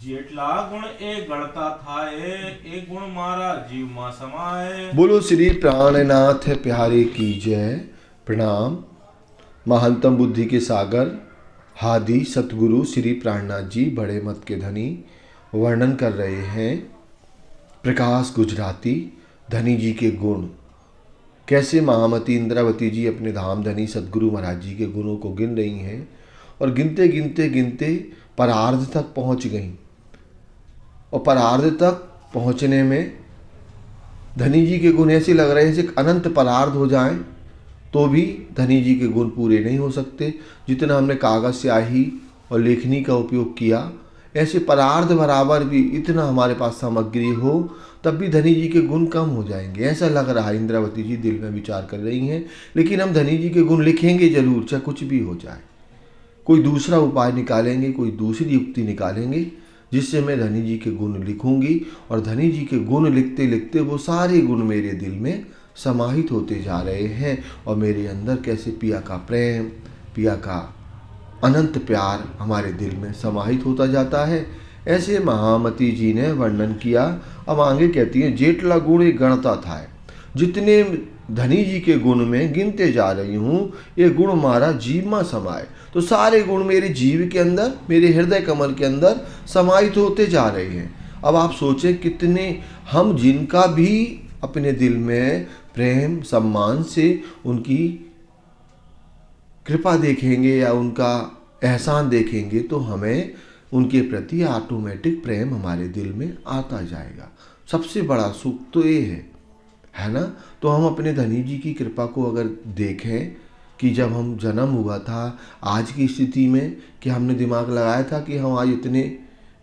जेठला गुण ए गणता था ए गुण मारा जीव मां समाए। बोलो श्री प्राणनाथ प्यारे की जय। प्रणाम। महंतम बुद्धि के सागर हादि सतगुरु श्री प्राणनाथ जी बड़े मत के धनी वर्णन कर रहे हैं। प्रकाश गुजराती धनी जी के गुण, कैसे महामती इंद्रावती जी अपने धाम धनी सतगुरु महाराज जी के गुणों को गिन रही हैं और गिनते गिनते गिनते परार्ध तक पहुंच गईं। और परार्ध तक पहुंचने में धनी जी के गुण ऐसे लग रहे हैं जैसे अनंत परार्ध हो जाएं तो भी धनी जी के गुण पूरे नहीं हो सकते। जितना हमने कागज स्याही और लेखनी का उपयोग किया, ऐसे परार्ध बराबर भी इतना हमारे पास सामग्री हो तब भी धनी जी के गुण कम हो जाएंगे, ऐसा लग रहा है। इंद्रावती जी दिल में विचार कर रही हैं। लेकिन हम धनी जी के गुण लिखेंगे जरूर, चाहे कुछ भी हो जाए। कोई दूसरा उपाय निकालेंगे, कोई दूसरी युक्ति निकालेंगे जिससे मैं धनी जी के गुण लिखूंगी। और धनी जी के गुण लिखते लिखते वो सारे गुण मेरे दिल में समाहित होते जा रहे हैं और मेरे अंदर कैसे पिया का प्रेम, पिया का अनंत प्यार हमारे दिल में समाहित होता जाता है। ऐसे महामती जी ने वर्णन किया। अब आगे कहती हैं, जेठला गुण एक गणता था। जितने धनी जी के गुण में गिनते जा रही हूँ, ये गुण मारा जीव में समाये। तो सारे गुण मेरे जीव के अंदर, मेरे हृदय कमल के अंदर समाहित होते जा रहे हैं। अब आप सोचें कितने हम जिनका भी अपने दिल में प्रेम सम्मान से उनकी कृपा देखेंगे या उनका एहसान देखेंगे तो हमें उनके प्रति ऑटोमेटिक प्रेम हमारे दिल में आता जाएगा। सबसे बड़ा सुख तो ये है ना। तो हम अपने धनी जी की कृपा को अगर देखें कि जब हम जन्म हुआ था, आज की स्थिति में कि हमने दिमाग लगाया था कि हम आज इतने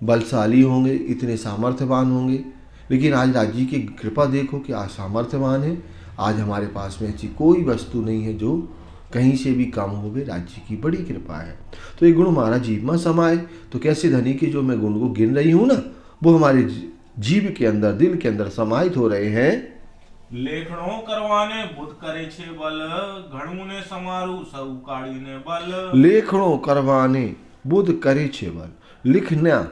बलशाली होंगे, इतने सामर्थ्यवान होंगे, लेकिन आज राज जी की कृपा देखो कि आज सामर्थ्यवान है। आज हमारे पास में ऐसी कोई वस्तु नहीं है जो कहीं से भी कम हो गए। राज जी की बड़ी कृपा है। तो ये गुण हमारा जीव में समाये। तो कैसे धनी के जो मैं गुण को गिन रही हूँ ना, वो हमारे जीव के अंदर, दिल के अंदर समाहित हो रहे हैं। लेखणों करवाने बुध करे छे बल, घणू ने समारू सब काढ़ी ने बल। लेखणों करवाने बुध करे छे बल। लिखना,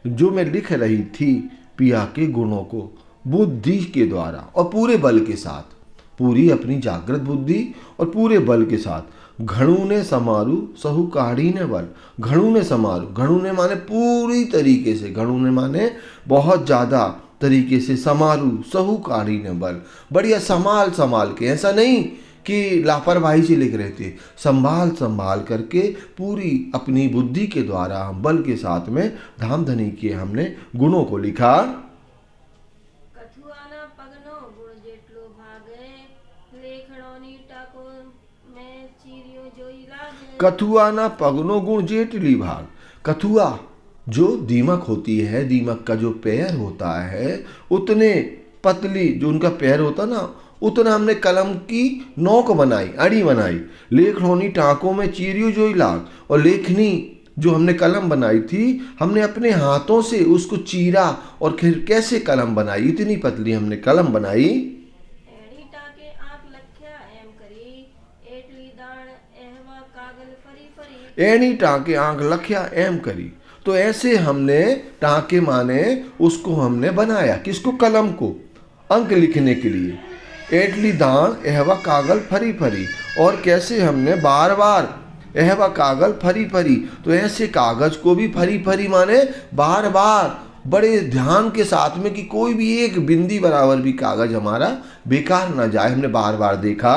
जो मैं लिख रही थी पिया के गुणों को बुद्धि के द्वारा और पूरे बल के साथ, पूरी अपनी जागृत बुद्धि और पूरे बल के साथ। घणू ने समारू सहु काढ़ी ने बल। घणू ने समारू, घणू ने माने पूरी तरीके से, घणू ने माने बहुत ज़्यादा तरीके से, समारू सहु काढ़ी ने बल। बढ़िया संभाल संभाल के, ऐसा नहीं कि लापरवाही से लिख रहे थे, संभाल संभाल करके पूरी अपनी बुद्धि के द्वारा हम बल के साथ में धाम धनी के हमने गुणों को लिखा। कथुआ पगनो गुण जेटली भाग। कथुआ जो दीमक होती है, दीमक का जो पैर होता है, उतने पतली जो उनका पैर होता ना, उतना हमने कलम की नोक बनाई, अड़ी बनाई। लेखनी टाँकों में चीरियो जोई लाग। और लेखनी जो हमने कलम बनाई थी, हमने अपने हाथों से उसको चीरा और फिर कैसे कलम बनाई, इतनी पतली हमने कलम बनाई। एनी टाँके आंख लख्या एम करी। तो ऐसे हमने टाँके माने उसको हमने बनाया, किसको, कलम को, अंक लिखने के लिए। एटली दान एहवा कागल फरी फरी। और कैसे हमने बार बार एहवा कागल फरी फरी, तो ऐसे कागज को भी फरी फरी माने बार बार बड़े ध्यान के साथ में कि कोई भी एक बिंदी बराबर भी कागज हमारा बेकार ना जाए, हमने बार बार देखा।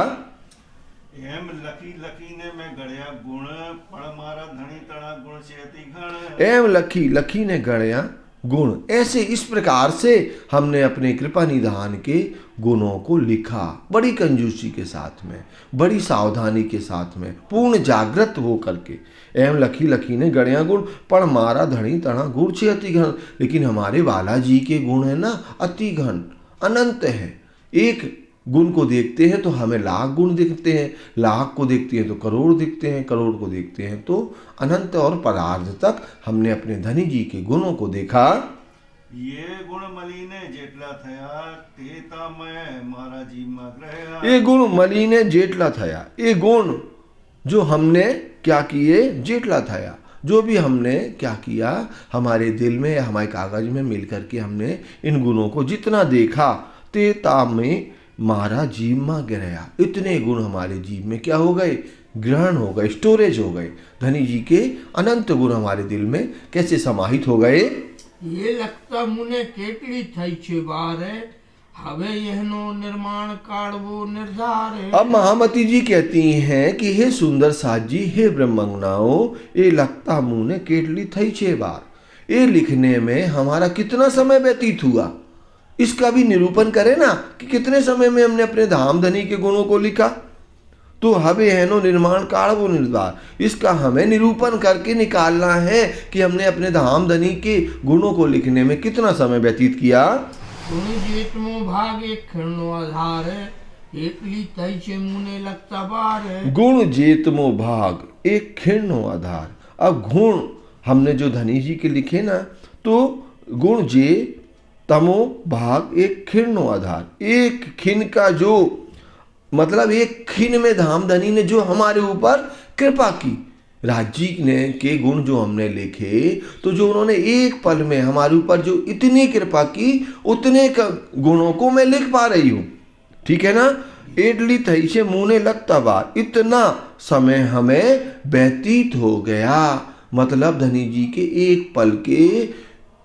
एम लखी लखी ने मैं गढ़या गुण, पढ़ मारा धनी तड़ा गुण से अति घण। एम लखी लखी ने गढ़या गुण। ऐसे इस प्रकार से हमने अपने कृपा निधान के गुणों को लिखा, बड़ी कंजूसी के साथ में, बड़ी सावधानी के साथ में, पूर्ण जागृत हो करके। एम लखी लखी ने गढ़या गुण, पढ़ मारा धनी तड़ा गुण से अति घन। लेकिन हमारे बालाजी के गुण है ना, अति घन, अनंत है। एक गुण को देखते हैं तो हमें लाख गुण दिखते हैं, लाख को देखते हैं तो करोड़ दिखते हैं, करोड़ को देखते हैं तो अनंत और परार्ध तक हमने अपने धनी जी के गुणों को देखा। ये गुण मलिने जेटला थया, तेता मैं मारा जीव में ग्रहया। ये गुण मलिने जेटला थया। ये गुण जो हमने क्या किए, जेटला थया, जो भी हमने क्या किया, हमारे दिल में या हमारे कागज में मिल करके हमने इन गुणों को जितना देखा, ते ताम में मारा जीव माँ गिरया। इतने गुण हमारे जीव में क्या हो गए, ग्रहण हो गए, स्टोरेज हो गए। धनी जी के अनंत गुण हमारे दिल में कैसे समाहित हो गए। ये लगता मुने केटली થઈ છે બારે હવે એનો निर्माण કાઢવો निर्धार है। अब महामती जी कहती हैं कि हे सुंदर साज जी, हे ब्रह्मंगनाओ, ये लगता मुँह ने केटली थई 6 बार। ये लिखने में हमारा कितना समय व्यतीत हुआ, इसका भी निरूपण करें ना कि कितने समय में हमने अपने धाम धनी के गुणों को लिखा। तो हवे हैनो निर्माण काल वो निर्धार, इसका हमें निरूपण करके निकालना है कि हमने अपने धाम धनी के गुणों को लिखने में कितना समय व्यतीत किया। गुण जेतमो भाग एक खिरणो आधार है एकली થઈ છે મુને लगता बार है। गुण जेतमो भाग एक खिरणो आधार। अब गुण हमने जो धनी जी के लिखे ना, तो गुण जे तमो भाग एक खिरणो आधार, एक खिन का जो मतलब एक खिन में धाम धनी ने जो हमारे ऊपर कृपा की। राज जी ने के गुण जो हमने लिखे, तो जो उन्होंने एक पल में हमारे ऊपर जो इतनी कृपा की, उतने गुणों को मैं लिख पा रही हूँ। ठीक है ना। एडली थई से मुने लगता बार, इतना समय हमें व्यतीत हो गया। मतलब धनी जी के एक पल के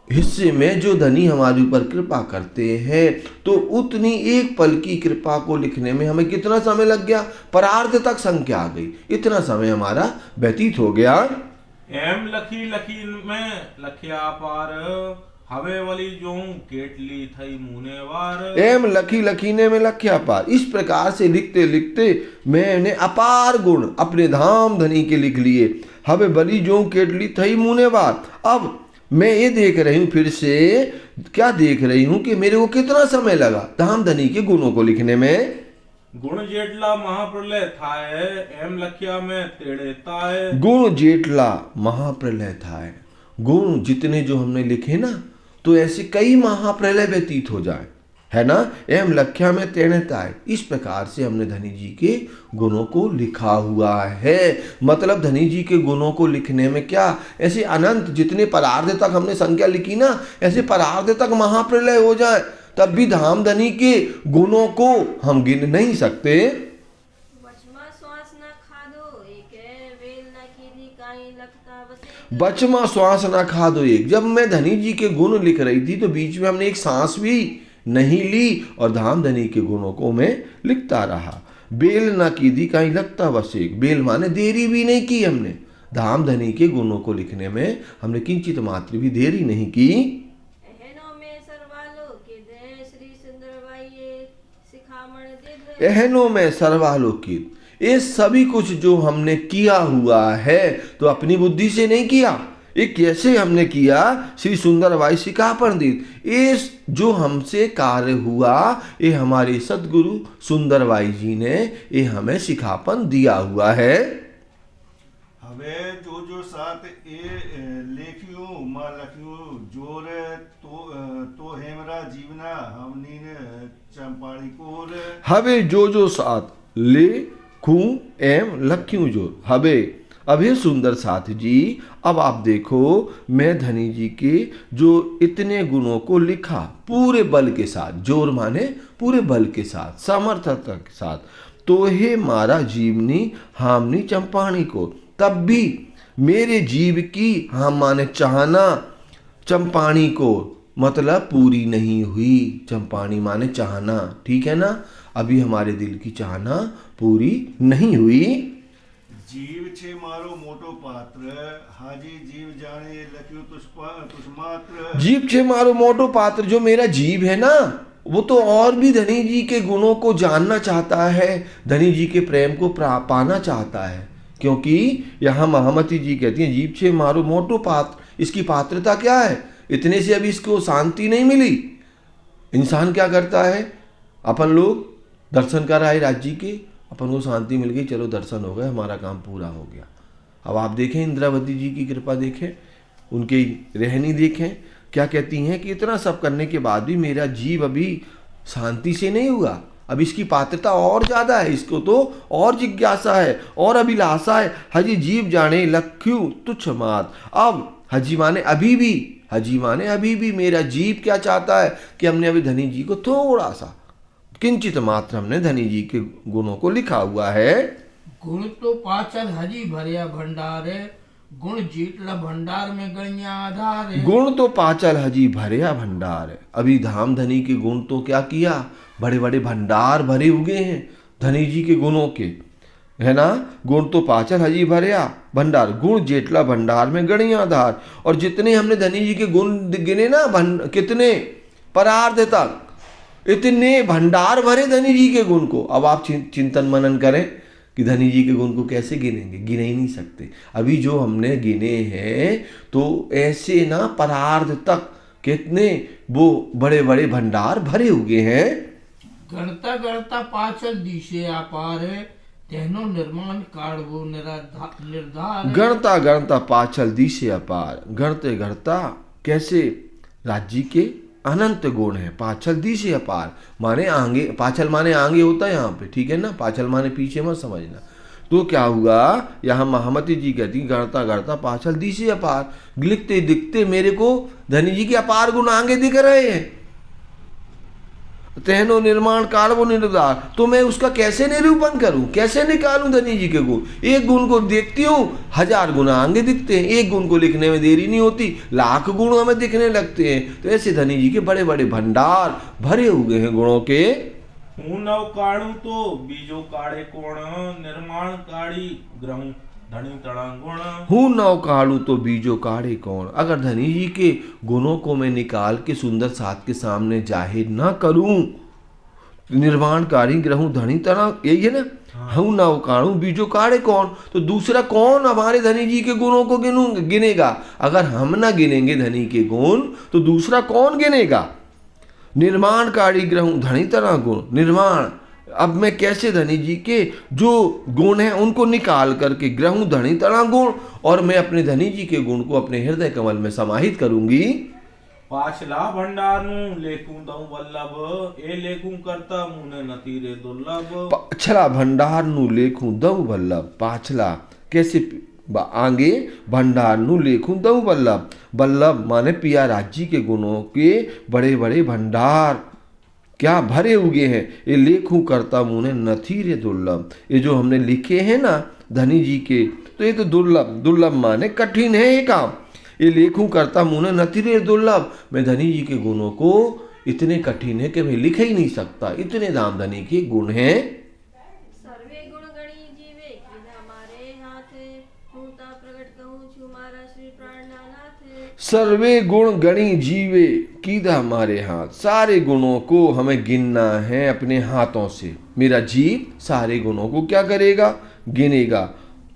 हिस्से में जो धनी हमारे ऊपर कृपा करते हैं, तो उतनी एक पल की कृपा को लिखने में हमें कितना समय लग गया, परार्ध तक संख्या आ गई, इतना समय हमारा व्यतीत हो गया। एम लखी लखी में लखिया पार हवे वाली जो केटली थई मुने वार। एम लखी लखीने में लखिया पार, इस प्रकार से लिखते लिखते मैंने अपार गुण अपने धाम धनी के लिख लिए। हवे बली जो केटली थई मुने वार। अब मैं ये देख रही हूँ, फिर से क्या देख रही हूँ कि मेरे को कितना समय लगा धाम धनी के गुणों को लिखने में। गुण जेटला महाप्रलय थाए एम लखिया में तेड़े ताए। गुण जेटला महाप्रलय थाए, गुण जितने जो हमने लिखे ना, तो ऐसे कई महाप्रलय व्यतीत हो जाए, है ना। एम लख्या में तेड़े ताए, इस प्रकार से हमने धनी जी के गुणों को लिखा हुआ है। मतलब धनी जी के गुणों को लिखने में क्या, ऐसे अनंत जितने परार्ध तक हमने संख्या लिखी ना, ऐसे परार्ध तक महाप्रलय हो जाए, तब भी धाम धनी के गुणों को हम गिन नहीं सकते। बचमा श्वास न खादो एक वेल न कीधी काई लगता बसे। बचमा श्वास ना खा दो एक। जब मैं धनी जी के गुण लिख रही थी, तो बीच में हमने एक सांस भी नहीं ली और धाम धनी के गुणों को मैं लिखता रहा। बेल ना की दी कहीं लगता बस एक, बेल माने देरी भी नहीं की हमने धाम धनी के गुणों को लिखने में, हमने किंचित मात्र भी देरी नहीं की। एहनो में सरवालो के दे श्री सुंदरबाई सिखामण दे। एहनो में सर्वालोकित, ये सभी कुछ जो हमने किया हुआ है, तो अपनी बुद्धि से नहीं किया। ये कैसे हमने किया, श्री सुंदरबाई सिखा पंडित, ये जो हमसे कार्य हुआ, ये हमारे सदगुरु सुंदरबाई जी ने ये हमें सिखापन दिया हुआ है। હવે જો સાથ એ લેખ્યું માં લખ્યું જોર તો હેમરા જીવના હમની ને ચંપાળી કોર। हवे जो साथ ले खू एम लख्यू जो हवे। अब हे सुंदर साथ जी, अब आप देखो मैं धनी जी के जो इतने गुणों को लिखा पूरे बल के साथ, जोर माने पूरे बल के साथ, सामर्थ्यता के साथ, तो हे मारा जीवनी हामनी चंपाणी को, तब भी मेरे जीव की हम माने चाहना चंपाणी को मतलब पूरी नहीं हुई। चंपाणी माने चाहना, ठीक है ना। अभी हमारे दिल की चाहना पूरी नहीं हुई। જીવ છે મારો મોટો પાત્ર હાજી જીવ જાણે લખ્યું તુષ માત્ર। जीव छे मारो मोटो पात्र, जो मेरा जीव है ना, वो तो और भी धनी जी के गुणों को जानना चाहता है, धनी जी के प्रेम को पाना चाहता है। क्योंकि यहाँ महामती जी कहती हैं जीव छे मारो मोटो पात्र, इसकी पात्रता क्या है, इतने से अभी इसको शांति नहीं मिली। इंसान क्या करता है, अपन लोग दर्शन कर आए राज जी के, अपन को शांति मिल गई, चलो दर्शन हो गए, हमारा काम पूरा हो गया। अब आप देखें इंद्रावती जी की कृपा देखें, उनकी रहनी देखें, क्या कहती हैं कि इतना सब करने के बाद भी मेरा जीव अभी शांति से नहीं हुआ, अब इसकी पात्रता और ज़्यादा है, इसको तो और जिज्ञासा है और अभिलाषा है। हजी जीव जाने लख्यू तुच्छ मात। अब हजी माने अभी भी, हजी माने अभी भी मेरा जीव क्या चाहता है कि हमने अभी धनी जी को थोड़ा सा किंचित मात्र हमने धनी जी के गुणों को लिखा हुआ है। गुण तो पाचल हजी भरिया भंडार है, गुण जीतला भंडार में गणिया आधार है। गुण तो पाचल हजी भरिया भंडार है। अभी धाम धनी के गुण तो क्या किया, बड़े बड़े भंडार भरे हुए हैं धनी जी के गुणों के, है ना। गुण तो पाचल हजी भरिया भंडार, गुण जेटला भंडार में गणिया आधार। और जितने हमने धनी जी के गुण गिने ना, कितने परार्ध तक इतने भंडार भरे धनी जी के गुण को। अब आप चिंतन मनन करें कि धनी जी के गुण को कैसे गिनेंगे, गिने ही नहीं सकते। अभी जो हमने गिने हैं तो ऐसे ना परार्ध तक कितने वो बड़े बड़े भंडार भरे हुए हैं। गणता गणता पाचल दिशे अपार है, तेनो निर्माण काढ़वो निर्धार है। गणता गणता पाचल दिशे अपार, गणते गणता कैसे राज्य के अनंत गुण है। पाचल दिशे अपार माने आगे, पाचल माने आगे होता है यहाँ पे, ठीक है ना। पाचल माने पीछे मत समझना। तो क्या हुआ, यहाँ महामती जी कहती गणता गणता पाचल दिशे अपार, लिखते दिखते मेरे को धनी जी के अपार गुण आगे दिख रहे हैं। तेहनो निर्माण काढ़वो निर्धार, तो मैं उसका कैसे निरूपण करूं, कैसे निकालूं धनी जी के गुण। एक गुण को देखती हूं, 1000 गुण आगे दिखते हैं। एक गुण को लिखने में देरी नहीं होती, लाख गुण हमें दिखने लगते हैं। तो ऐसे धनी जी के बड़े बड़े भंडार भरे हुए हैं गुणों के। हूँ नव काढ़ू तो बीजो काढ़े कोण, निर्माण काढ़ी ग्रहू धनी तड़ा गुण। हूँ नव काढ़ू तो बीजो काढ़े कौन। अगर धनी जी के गुणों को मैं निकाल के सुंदर साथ के सामने जाहिर ना करूं, निर्माणकारी ग्रहू धनी तड़ा, यही है ना। हूँ नव काढ़ू बीजो काढ़े कौन, तो दूसरा कौन हमारे धनी जी के गुणों को गिनेगा। अगर हम ना गिनेंगे धनी के गुण तो दूसरा कौन गिनेगा। निर्माणकारी ग्रहू धनी तड़ा गुण, निर्माण। अब मैं कैसे धनी जी के जो गुण हैं उनको निकाल करके ग्रहू धनी तड़ा गुण, और मैं अपने धनी जी के गुण को अपने हृदय कमल में समाहित करूंगी। पाछला भंडार नु लेखूं दऊ वल्लभ, ए लेखूं करता मुने नतीरे दुर्लभ। पाछला भंडार नु लेखूं दऊ वल्लभ, पाछला कैसे आगे भंडार नु लेखूं दऊ वल्लभ। वल्लभ माने पिया राज्य के गुणों के बड़े बड़े भंडार क्या भरे हुए हैं। ये लेखूं करता मुने नथीरे दुर्लभ, ये जो हमने लिखे हैं ना धनी जी के, तो ये तो दुर्लभ, दुर्लभ माने कठिन है ये काम। ये लेखूं करता मुने नथीरे दुर्लभ, मैं धनी जी के गुणों को इतने कठिन है कि मैं लिख ही नहीं सकता, इतने दाम धनी के गुण हैं। सर्वे गुण गणी जीवे किदा मारे हाथ, हूँ ता प्रगट कहूँ छु मारा श्री प्राणनाथ। सर्वे गुण गणी जीवे कीधा हमारे हाथ, सारे गुणों को हमें गिनना है अपने हाथों से। मेरा जीव सारे गुणों को क्या करेगा, गिनेगा।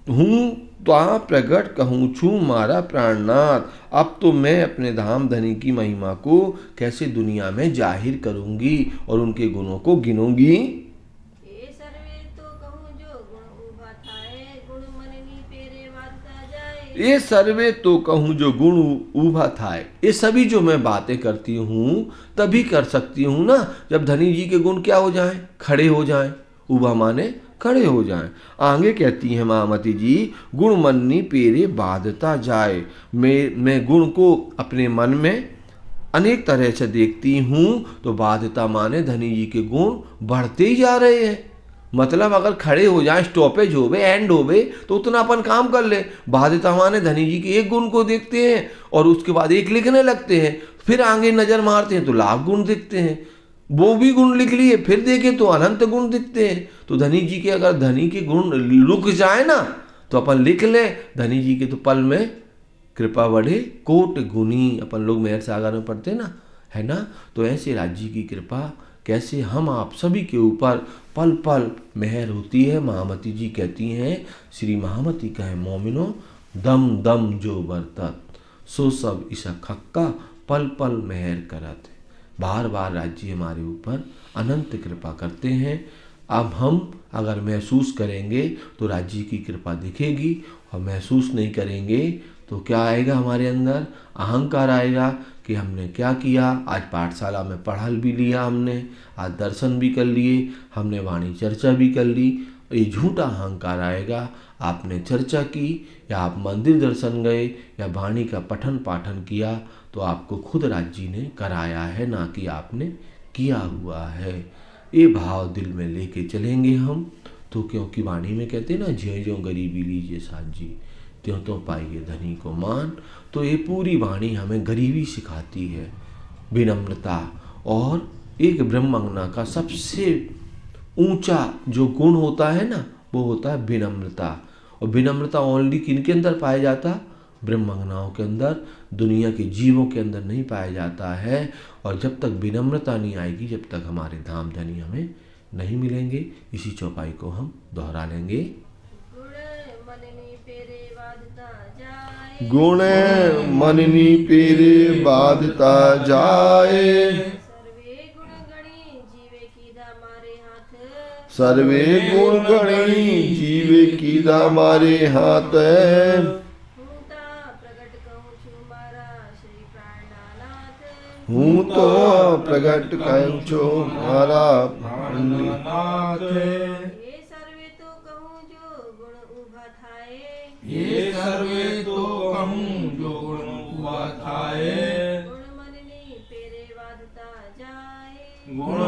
हूँ ता प्रगट कहूँ छू मारा प्राणनाथ, अब तो मैं अपने धाम धनी की महिमा को कैसे दुनिया में जाहिर करूंगी और उनके गुणों को गिनूंगी। ए सर्वे तो कहूँ जो गुण उभा थाए, गुण मननी पेरे वारता जाए। ये सर्वे तो कहूँ जो गुण उभा थाए, ये सभी जो मैं बातें करती हूँ तभी कर सकती हूँ ना जब धनी जी के गुण क्या हो जाएं, खड़े हो जाएं। उभा माने खड़े हो जाएं। आगे कहती हैं महामती जी, गुण मननी पेरे बाधता जाए। मैं गुण को अपने मन में अनेक तरह से देखती हूँ तो बाधता माने धनी जी के गुण बढ़ते ही जा रहे हैं। मतलब अगर खड़े हो जाए, स्टॉपेज हो गए, एंड हो गए तो उतना अपन काम कर ले। बाध्यता माने धनी जी के एक गुण को देखते हैं और उसके बाद एक लिखने लगते हैं, फिर आगे नजर मारते हैं तो लाख गुण दिखते हैं। वो भी गुण लिख लिए, फिर देखे तो अनंत गुण दिखते हैं। तो धनी जी के अगर धनी के गुण रुक जाए ना तो अपन लिख ले, धनी जी के तो पल में कृपा बढ़े कोट गुनी, अपन लोग मेहर सागर में पढ़ते ना, है ना। तो ऐसे राज्य की कृपा कैसे हम आप सभी के ऊपर पल पल मेहर होती है। महामती जी कहती हैं, श्री महामती कहे मोमिनो दम दम जो बरतत, सो सब ईसा खक्का पल पल मेहर करत। बार बार राज्य हमारे ऊपर अनंत कृपा करते हैं। अब हम अगर महसूस करेंगे तो राज्य की कृपा दिखेगी, और महसूस नहीं करेंगे तो क्या आएगा हमारे अंदर, अहंकार आएगा कि हमने क्या किया। आज पाठशाला में पढ़ा भी लिया हमने, आज दर्शन भी कर लिए, हमने वाणी चर्चा भी कर ली। ये झूठा अहंकार आएगा। आपने चर्चा की या आप मंदिर दर्शन गए या वाणी का पठन पाठन किया तो आपको खुद राज जी ने कराया है, ना कि आपने किया हुआ है। ये भाव दिल में लेके चलेंगे हम तो, क्योंकि वाणी में कहते हैं ना, ज्यों ज्यों गरीबी लीजिए साथ जी त्यों तो पाइए धनी को मान। तो ये पूरी वाणी हमें गरीबी सिखाती है, विनम्रता। और एक ब्रह्मज्ञाना का सबसे ऊंचा जो गुण होता है ना, वो होता है विनम्रता। और विनम्रता ओनली किनके अंदर पाया जाता? ब्रह्मज्ञानाओं के अंदर, दुनिया के जीवों के अंदर नहीं पाया जाता है। और जब तक विनम्रता नहीं आएगी, जब तक हमारे धाम धनी हमें नहीं मिलेंगे। इसी चौपाई को हम दोहरा लेंगे। गुण मननी पेरे बाधता जाए सर्वे गुण गणी जीवे कीधा मारे हाथ है। हूँ तो प्रगट कहूँ छो मारा नाथ ये सर्वे तो कहूँ जो गुण उभा थाए ये सर्वे तो कहूँ जो गुण हुआ थाए। गुण मननी पेरे बाधता जाए गुण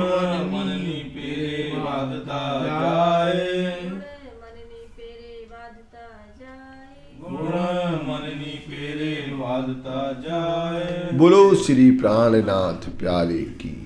मननी पेरे बाधता जाए गुण मननी पेरे बाधता जाए गुण मननी पेरे बाधता जाए। बोलो श्री प्राणनाथ प्यारे की।